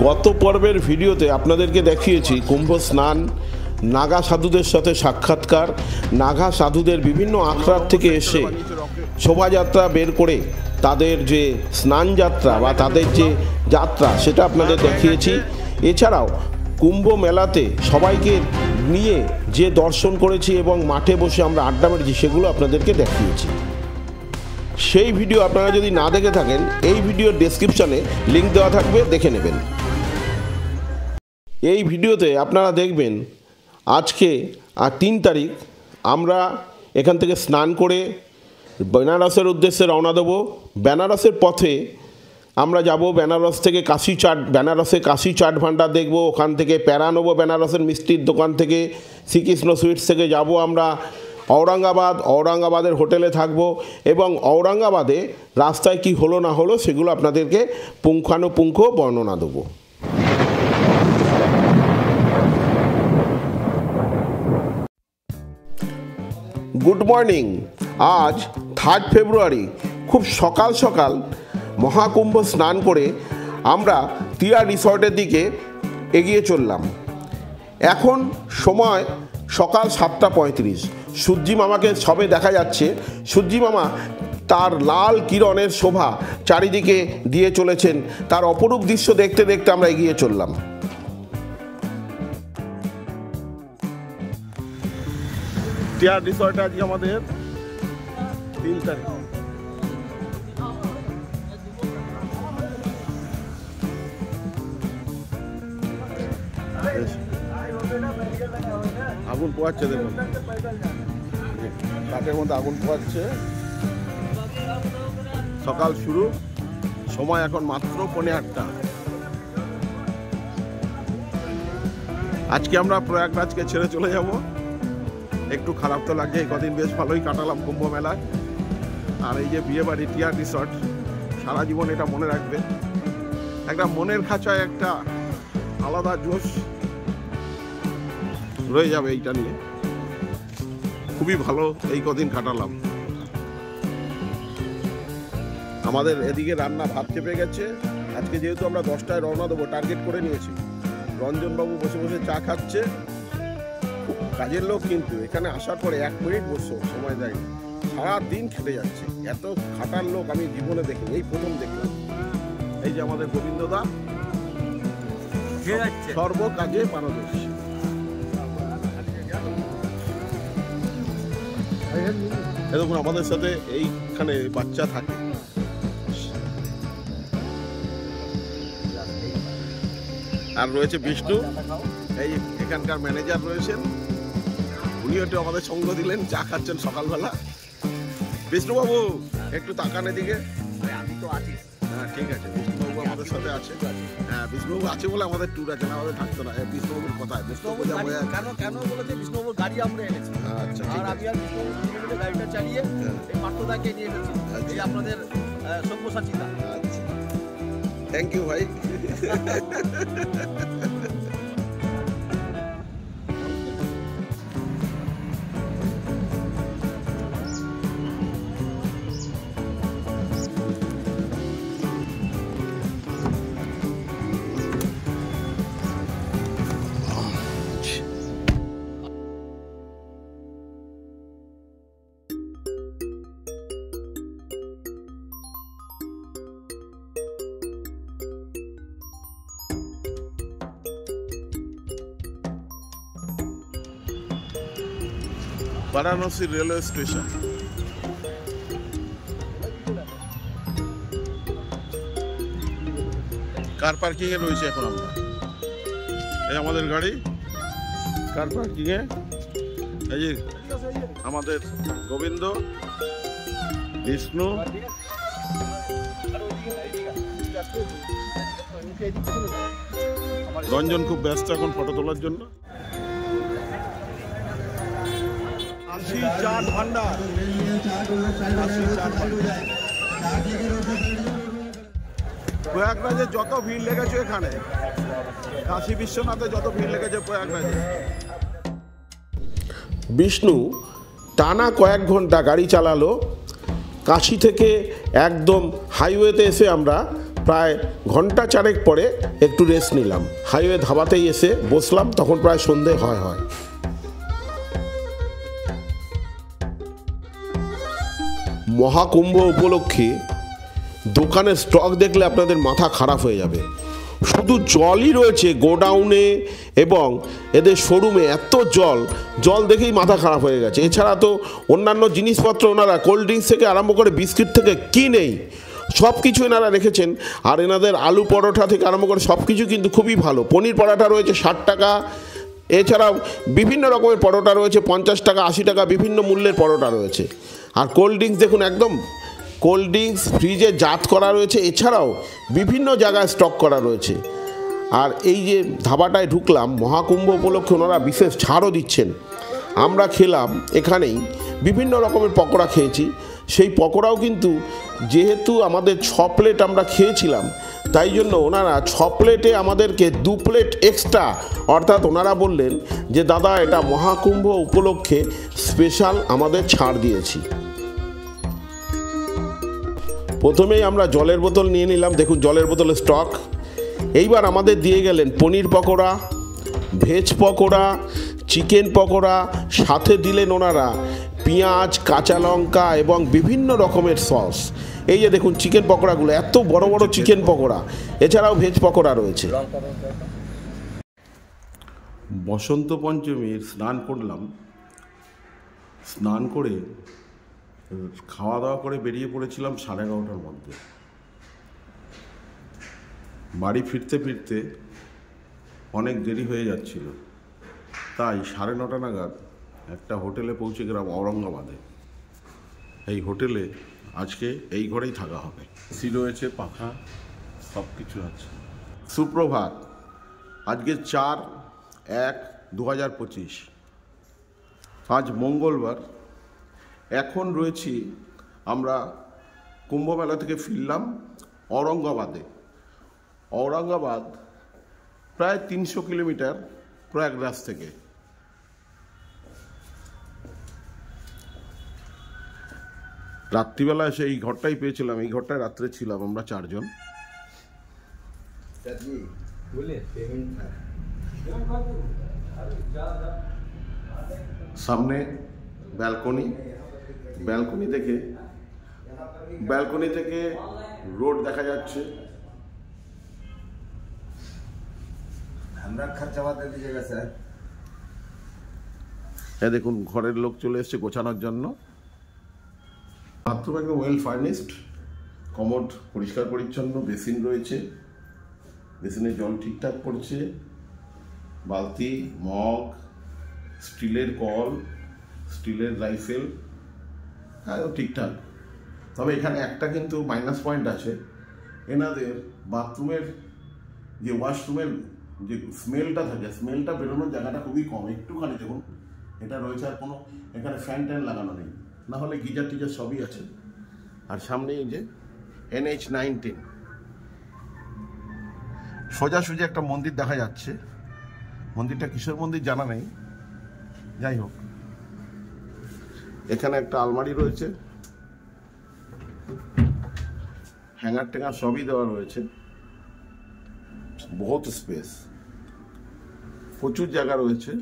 গত পর্বের ভিডিওতে আপনাদেরকে দেখিয়েছি কুম্ভ স্নান, নাগা সাধুদের সাথে সাক্ষাৎকার, নাগা সাধুদের বিভিন্ন আখড়ার থেকে এসে শোভাযাত্রা বের করে তাদের যে স্নান যাত্রা বা তাদের যে যাত্রা সেটা আপনাদের দেখিয়েছি। এছাড়াও কুম্ভ মেলাতে সবাইকে নিয়ে যে দর্শন করেছি এবং মাঠে বসে আমরা আড্ডা মেরেছি সেগুলো আপনাদেরকে দেখিয়েছি। সেই ভিডিও আপনারা যদি না দেখে থাকেন এই ভিডিওর ডেসক্রিপশানে লিঙ্ক দেওয়া থাকবে, দেখে নেবেন। এই ভিডিওতে আপনারা দেখবেন আজকে 3 তারিখ আমরা এখান থেকে স্নান করে বেনারসের উদ্দেশ্যে রওনা দেবো। বেনারসের পথে আমরা যাব বেনারস থেকে কাশি চাট, বেনারসে কাশি চাট ভান্ডার দেখব, ওখান থেকে প্যারা নেবো বেনারসের মিষ্টির দোকান থেকে, শ্রীকৃষ্ণ সুইটস থেকে যাব আমরা ঔরঙ্গাবাদ, ঔরঙ্গাবাদের হোটেলে থাকব এবং ঔরঙ্গাবাদে রাস্তায় কি হলো না হলো সেগুলো আপনাদেরকে পুঙ্খানুপুঙ্খ বর্ণনা দেবো। Good morning. আজ 3 ফেব্রুয়ারি খুব সকাল সকাল মহাকুম্ভ স্নান করে আমরা টিয়া রিসর্টের দিকে এগিয়ে চললাম। এখন সময় সকাল 7:35। সূর্যি মামাকে সবে দেখা যাচ্ছে। সূর্যি মামা তার লাল কিরণের শোভা চারিদিকে দিয়ে চলেছেন। তার অপরূপ দৃশ্য দেখতে দেখতে আমরা এগিয়ে চললাম। টিয়া রিসর্টে আজকে আমাদের 3 তারিখ। আগুন পোয়াচ্ছে, দেখুন কাঠের মধ্যে আগুন পোয়াচ্ছে। সকাল শুরু, সময় এখন মাত্র 8:15। আজকে আমরা প্রয়াগরাজকে ছেড়ে চলে যাব। একটু খারাপ তো লাগছে, এই কদিন বেশ ভালোই কাটালাম কুম্ভ মেলায়। আর এই যে বিয়ে বাড়ি টিয়া রিসর্ট, সারা জীবন এটা মনে রাখবে। একটা মনের খাঁচায় একটা আলাদা জোশ রয়ে যাবে এইটা নিয়ে। খুবই ভালো এই কদিন কাটালাম। আমাদের এদিকে রান্না ভাত চেপে গেছে। আজকে যেহেতু আমরা 10টায় রওনা দেবো টার্গেট করে নিয়েছি। রঞ্জনবাবু বসে বসে চা খাচ্ছে। খুব কাজের লোক, কিন্তু এখানে আসার পরে 1 মিনিট বসো সময় দেয়নি। সারাদিন খেটে যাচ্ছে। এত খাটার লোক আমি জীবনে দেখিনি, এই প্রথম দেখলাম। এই যে আমাদের গোবিন্দদা সর্ব কাজে পারদর্শী। দেখুন আমাদের সাথে এইখানে বাচ্চা থাকে। আর রয়েছে বিষ্ণু, এই এখানকার ম্যানেজার রয়েছেন, উনি একটু আমাদের সঙ্গ দিলেন, চা খাচ্ছেন সকালবেলা। বিষ্ণুবাবু একটু তাকান এদিকে। আমি তো আছি। হ্যাঁ ঠিক আছে, বিষ্ণুবাবু আমাদের সাথে আছে। হ্যাঁ বিষ্ণুবাবু আছে বলে আমাদের ট্যুর আছে, না আমাদের থাকতো না। বিষ্ণুবাবুর কথায় কেন বলেছে বিষ্ণুবাবুর গাড়ি আমরা এনেছি। আচ্ছা, আর আমি আর বিষ্ণুবাবু গাড়িটা চালিয়ে এই পার্থদাকে নিয়ে এসেছি। এই আপনাদের সব্যসাচিতা। আচ্ছা, থ্যাংক ইউ ভাই। Varanasi railway station. Car parking এ রয়েছে এখন আমরা। এই আমাদের গাড়ি কার পার্কিং এ। এই যে আমাদের গোবিন্দ, বিষ্ণু, রঞ্জন খুব ব্যস্ত এখন ফটো তোলার জন্য। কাশি চাট ভান্ডার, প্রয়াগরাজে যত ভিড় লেগেছে এখানে, কাশী বিশ্বনাথে যত ভিড় লেগেছে প্রয়াগরাজে। বিষ্ণু টানা কয়েক ঘন্টা গাড়ি চালালো। কাশী থেকে একদম হাইওয়েতে এসে আমরা প্রায় ঘন্টা চারেক পরে একটু রেস্ট নিলাম। হাইওয়ে ধাবাতেই এসে বসলাম, তখন প্রায় সন্ধে হয়। মহাকুম্ভ উপলক্ষে দোকানের স্টক দেখলে আপনাদের মাথা খারাপ হয়ে যাবে। শুধু জলই রয়েছে গোডাউনে এবং এদের শোরুমে, এত জল দেখেই মাথা খারাপ হয়ে গেছে। এছাড়া তো অন্যান্য জিনিসপত্র ওনারা কোল্ড ড্রিঙ্কস থেকে আরম্ভ করে বিস্কিট থেকে কি নেই সব কিছু এনারা রেখেছেন। আর এনাদের আলু পরোটা থেকে আরম্ভ করে সব কিছু কিন্তু খুবই ভালো। পনির পরোটা রয়েছে 60 টাকা, এছাড়াও বিভিন্ন রকমের পরোটা রয়েছে 50 টাকা, 80 টাকা, বিভিন্ন মূল্যের পরোটা রয়েছে। আর কোল্ড ড্রিঙ্কস দেখুন, একদম কোল্ড ড্রিঙ্কস ফ্রিজে জাত করা রয়েছে, এছাড়াও বিভিন্ন জায়গায় স্টক করা রয়েছে। আর এই যে ধাবাটায় ঢুকলাম, মহাকুম্ভ উপলক্ষে ওনারা বিশেষ ছাড়ও দিচ্ছেন। আমরা খেলাম এখানেই বিভিন্ন রকমের পকোড়া খেয়েছি। সেই পকোড়াও কিন্তু যেহেতু আমাদের 6 প্লেট আমরা খেয়েছিলাম, তাই জন্য ওনারা 6 প্লেটে আমাদেরকে 2 প্লেট এক্সট্রা, অর্থাৎ ওনারা বললেন যে দাদা এটা মহাকুম্ভ উপলক্ষে স্পেশাল আমাদের ছাড় দিয়েছি। প্রথমেই আমরা জলের বোতল নিয়ে নিলাম, দেখুন জলের বোতলের স্টক। এইবার আমাদের দিয়ে গেলেন পনির পকোড়া, ভেজ পকোড়া, চিকেন পকোড়া, সাথে দিলেন ওনারা পেঁয়াজ, কাঁচা লঙ্কা এবং বিভিন্ন রকমের সস। এই যে দেখুন চিকেন পকোড়াগুলো, এত বড় বড় চিকেন পকোড়া, এছাড়াও ভেজ পকোড়া রয়েছে। বসন্ত পঞ্চমীর স্নান করলাম, স্নান করে খাওয়া দাওয়া করে বেরিয়ে পড়েছিলাম 11:30টার মধ্যে। বাড়ি ফিরতে ফিরতে অনেক দেরি হয়ে যাচ্ছিল, তাই 9:30 নাগাদ একটা হোটেলে পৌঁছে গেলাম ঔরঙ্গাবাদে। এই হোটেলে আজকে এই ঘরেই থাকা হবে। এসি রয়েছে, পাখা, সব কিছু আছে। সুপ্রভাত, আজকে 4/1/2025, আজ মঙ্গলবার। এখন রয়েছি আমরা কুম্ভমেলা থেকে ফিরলাম ঔরঙ্গাবাদে। ঔরঙ্গাবাদ প্রায় 300 কিলোমিটার প্রয়াগরাজ থেকে। রাত্রিবেলা এসে এই ঘরটাই পেয়েছিলাম, এই ঘরটায় রাত্রে ছিলাম আমরা 4 জন। সামনে ব্যালকনি, ব্যালকনি থেকে রোড দেখা যাচ্ছে। দেখুন ঘরের লোক চলে এসছে গোছানোর জন্য। বাথরুম একদম ওয়েল ফার্নিশড, কমোড পরিষ্কার পরিচ্ছন্ন, বেসিন রয়েছে, বেসিনে জল ঠিকঠাক পড়ছে, বালতি, মগ, স্টিলের কল, স্টিলের রাইফেল, ঠিকঠাক। তবে এখানে একটা কিন্তু মাইনাস পয়েন্ট আছে, এনাদের বাথরুমের যে ওয়াশরুমের যে স্মেলটা থাকে, স্মেলটা বেরোনোর জায়গাটা খুবই কম, একটুখানি দেখুন এটা রয়েছে। আর কোনো এখানে ফ্যান ট্যান লাগানো নেই, না হলে গিজার টিজার সবই আছে। আর সামনে এই যে NH-19, সোজাসুজি একটা মন্দির দেখা যাচ্ছে। মন্দিরটা কিশোর মন্দির জানা নেই, যাই হোক। এখানে একটা আলমারি রয়েছে, হ্যাঙ্গার ট্যাঙ্গার সবই দেওয়া রয়েছে, বহুত স্পেস, প্রচুর জায়গা রয়েছে।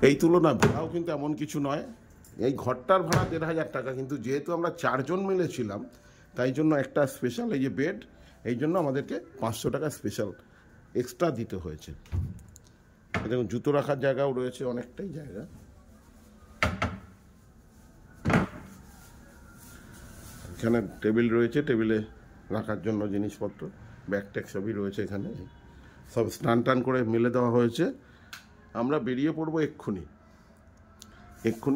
এই তুলনায় ভাড়াও কিন্তু এমন কিছু নয়। এই ঘরটার ভাড়া 1,500 টাকা, কিন্তু যেহেতু আমরা 4 জন মিলে ছিলাম, তাই জন্য একটা স্পেশাল এই যে বেড, এই জন্য আমাদেরকে 500 টাকা স্পেশাল এক্সট্রা দিতে হয়েছে। দেখুন জুতো রাখার জায়গাও রয়েছে, অনেকটাই জায়গা। এখানে টেবিল রয়েছে, টেবিলে রাখার জন্য জিনিসপত্র, ব্যাগ ট্যাগ সবই রয়েছে এখানে। সব স্নান টান করে মেলে দেওয়া হয়েছে। আমরা বেরিয়ে পড়বো এক্ষুনি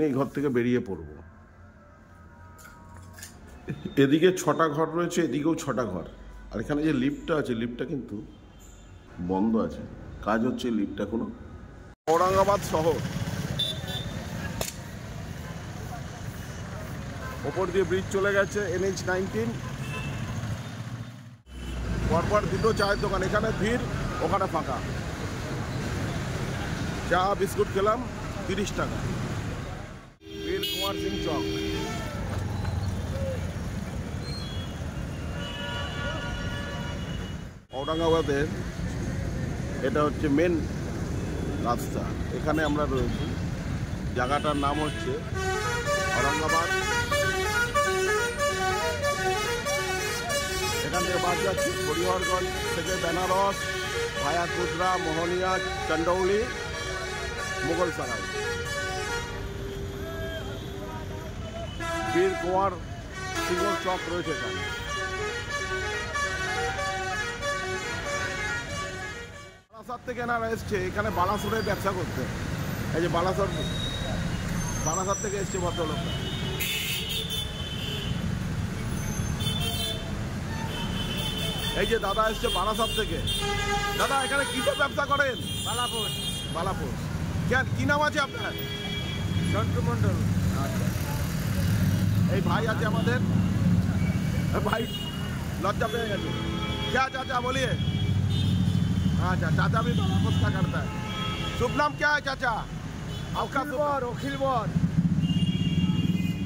এই ঘর থেকে বেরিয়ে পড়বো। এদিকে 6টা ঘর রয়েছে, এদিকেও 6টা ঘর। আর এখানে যে লিফটটা আছে, লিফটটা কিন্তু বন্ধ আছে, কাজ হচ্ছে লিফটটা কোনো। ঔরঙ্গাবাদ শহর, ওপর দিয়ে ব্রিজ চলে গেছে NH-19। পরপর 2টো চায়ের দোকান, এখানে ভিড়, ওখানে ফাঁকা। চা বিস্কুট খেলাম 30 টাকা। বীর কুমার সিং চক। औरंगाबाদের এটা হচ্ছে মেন রাস্তা, এখানে আমরা রয়েছি। জায়গাটার নাম হচ্ছে औरंगाबाद। এখান থেকে বাস যাচ্ছি হরিহরগঞ্জ থেকে বেনারস ভায়া কুদরা, মোহনিয়া, চন্দৌলি, মুঘলসরাই, বীর কুমার সিংহ চক রয়েছে এখানে। বারাসাত থেকে এনারা এসছে এখানে বালাসোরের ব্যবসা করতে। এই যে বারাসাত থেকে এসছে ভদ্রলোকরা। এই যে দাদা এসছে বারাসাত থেকে। দাদা এখানে কিসের ব্যবসা করেন? বালাপুর। বালাপুর। কি নাম আছে আপনার? সন্টু মন্ডল। আচ্ছা, এই ভাই আছে আমাদের। भाई लज्जा पे गए क्या चाचा बोलिए? अच्छा, चाचा भी बालापुर का करता है। शुभ नाम क्या है चाचा आपका? অখিল বর।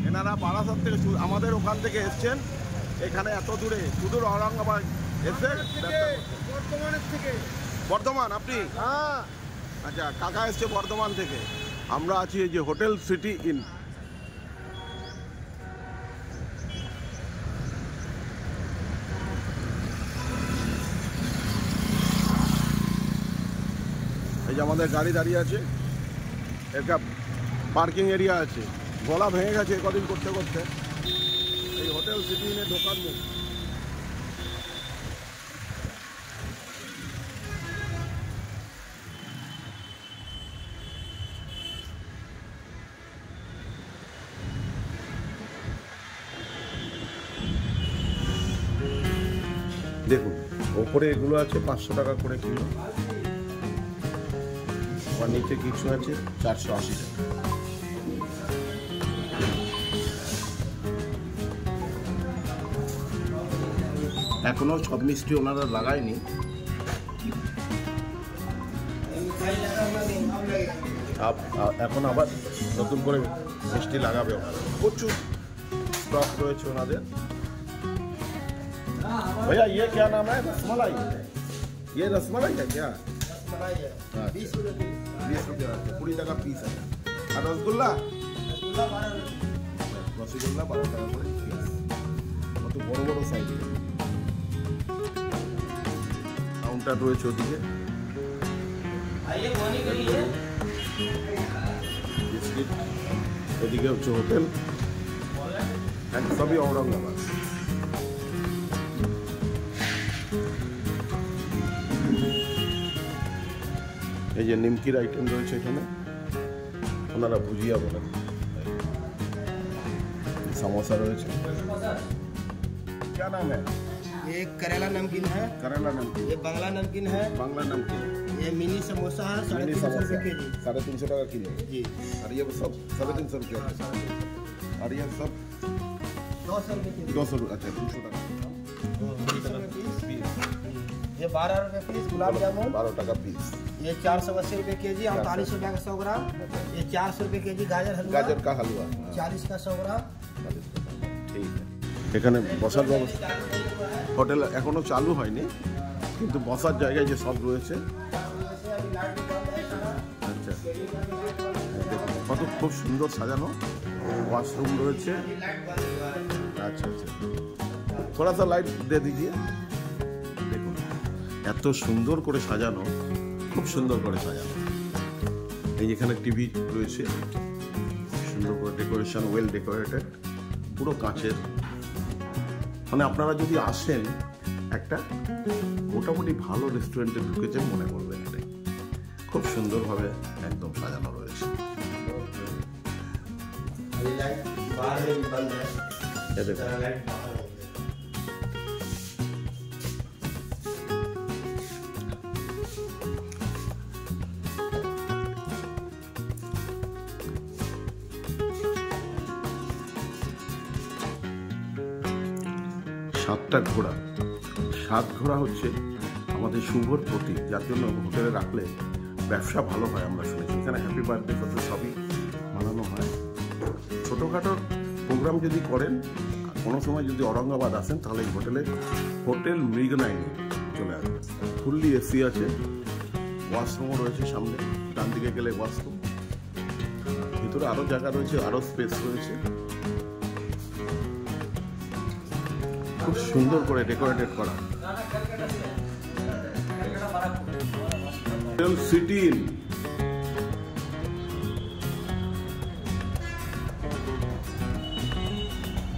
এনারা বারাসাত থেকে আমাদের ওখান থেকে এসছেন এখানে এত দূরে, সুদূর औरंगाबाद এসে বর্ধমানের থেকে। বর্ধমান আপনি? হ্যাঁ। আচ্ছা, কাকা এসছে বর্ধমান থেকে। আমরা আছি এই যে হোটেল সিটি ইন। এই যে আমাদের গাড়ি দাঁড়িয়ে আছে, একটা পার্কিং এরিয়া আছে। গলা ভেঙে গেছে কদিন করতে করতে। এই হোটেল সিটি ইনে ঢোকার মুখ। দেখুন ওপরে এগুলো আছে 500 টাকা করে কিলো, আর নিচে কিছু আছে 480 টাকা। এখনো সব মিষ্টি ওনারা লাগায়নি। এখন আবার নতুন করে মিষ্টি লাগাবে ওনারা। প্রচুর স্টক রয়েছে ওনাদের। भैया ये क्या नाम है? रसमलाई। ये रसमलाई है क्या? 20 रुपये। 20 रुपया 20 টাকা পিস है। আর রসগোল্লা? রসগোল্লা 12 টাকা করে পিস। কত বড় বড় সাইজ। কাউন্টার রয়েছে ওদিকে। বিস্কিট। এদিকে হচ্ছে হোটেল। সবই औरंगाबाद। এই যে নিমকির আইটেম রয়েছে এখানে, ওনারা ভুজিয়া বলেন। समोसा রয়েছে। क्या नाम है? ये करेला नमकीन है। करेला नमकीन। ये बांग्ला नमकीन है। बांग्ला नमकीन। ये मिनी समोसा है, 350 रुपये केजी। 350 টাকা কিলো। जी। और ये सब 350 रुपये। और ये सब 200 रुपये केजी। 200 रुपये। अच्छा 200 টাকা। 200 रुपये पीस। ये 12 रुपये पीस गुलाब जामुन। 12 টাকা পিস। ये 480 रुपये केजी, 48 रुपये का 100 ग्राम। ये 400 रुपये केजी गाजर हलवा। गाजर का हलवा 40 का 100 ग्राम। ঠিক আছে। এখানে বসার ব্যবস্থা হোটেল এখনো চালু হয়নি, কিন্তু বসার জায়গায় যে সব রয়েছে। আচ্ছা, দেখুন কত খুব সুন্দর সাজানো। ওয়াশরুম রয়েছে। আচ্ছা আচ্ছা, थोड़ा सा लाइट दे दीजिए। দেখুন এত সুন্দর করে সাজানো, খুব সুন্দর করে সাজানো। এই যেখানে টিভি রয়েছে, সুন্দর করে ডেকোরেশন, ওয়েল ডেকোরেটেড, পুরো কাঁচের। মানে আপনারা যদি আসেন একটা মোটামুটি ভালো রেস্টুরেন্টে ঢুকেছেন মনে করবেন। এটাই খুব সুন্দরভাবে একদম সাজানো রয়েছে। এ দেখুন। সাতটা ঘোড়া। 7 ঘোড়া হচ্ছে আমাদের শুভর প্রতীক, যার জন্য হোটেলে রাখলে ব্যবসা ভালো হয় আমরা শুনেছি। এখানে হ্যাপি বার্থডে কত সবই মানানো হয়। ছোটোখাটো প্রোগ্রাম যদি করেন, কোনো সময় যদি औरंगाबाद আসেন, তাহলে এই হোটেল মৃগনায়নী চলে আসবে। ফুললি এসি আছে, ওয়াশরুমও রয়েছে সামনে, ডান দিকে গেলে ওয়াশরুম, ভিতরে আরো জায়গা রয়েছে, আরো স্পেস রয়েছে, খুব সুন্দর করে ডেকোরেটেড করা। সিটি ইন,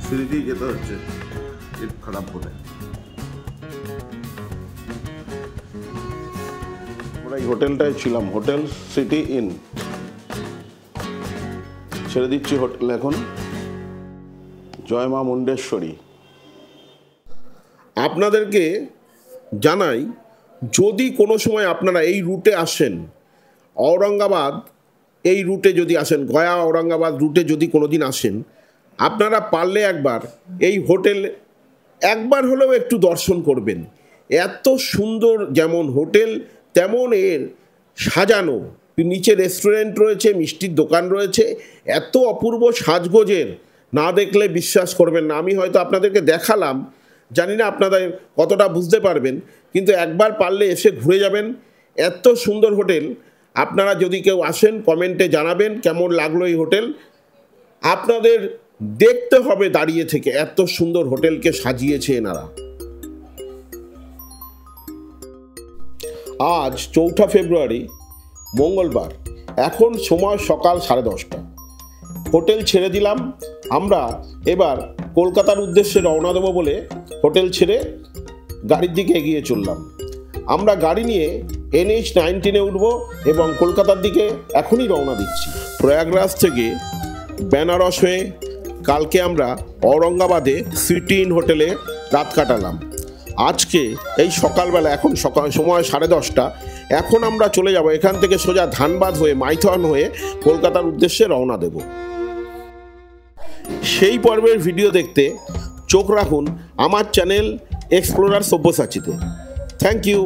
সিঁড়ি যেতে হচ্ছে খারাপ বলে। আমরা এই হোটেলটায় ছিলাম, হোটেল সিটি ইন। ছেড়ে দিচ্ছি হোটেল এখন। জয় মা মুন্ডেশ্বরী। আপনাদেরকে জানাই, যদি কোনো সময় আপনারা এই রুটে আসেন, ঔরঙ্গাবাদ এই রুটে যদি আসেন, গয়া ঔরঙ্গাবাদ রুটে যদি কোনো দিন আসেন, আপনারা পারলে একবার এই হোটেল একবার হলেও একটু দর্শন করবেন। এত সুন্দর যেমন হোটেল তেমন এর সাজানো, নিচে রেস্টুরেন্ট রয়েছে, মিষ্টির দোকান রয়েছে, এত অপূর্ব সাজগোজের, না দেখলে বিশ্বাস করবেন না। আমি হয়তো আপনাদেরকে দেখালাম, জানি না আপনাদের কতটা বুঝতে পারবেন, কিন্তু একবার পারলে এসে ঘুরে যাবেন। এত সুন্দর হোটেল। আপনারা যদি কেউ আসেন কমেন্টে জানাবেন কেমন লাগলো এই হোটেল। আপনাদের দেখতে হবে দাঁড়িয়ে থেকে, এত সুন্দর হোটেলকে সাজিয়েছে এনারা। আজ 4 ফেব্রুয়ারি মঙ্গলবার, এখন সময় সকাল 10:30। হোটেল ছেড়ে দিলাম। আমরা এবার কলকাতার উদ্দেশ্যে রওনা দেবো বলে হোটেল ছেড়ে গাড়ির দিকে এগিয়ে চললাম। আমরা গাড়ি নিয়ে NH-19 উঠবো এবং কলকাতার দিকে এখনই রওনা দিচ্ছি। প্রয়াগরাজ থেকে বেনারস হয়ে কালকে আমরা ঔরঙ্গাবাদে সিটি ইন হোটেলে রাত কাটালাম। আজকে এই সকালবেলা, এখন সকাল সময় 10:30, এখন আমরা চলে যাব এখান থেকে সোজা ধানবাদ হয়ে, মাইথন হয়ে কলকাতার উদ্দেশ্যে রওনা দেব। সেই পর্বের ভিডিও দেখতে চোখ রাখুন আমার চ্যানেল এক্সপ্লোরার সব্যসাচীতে। Thank you.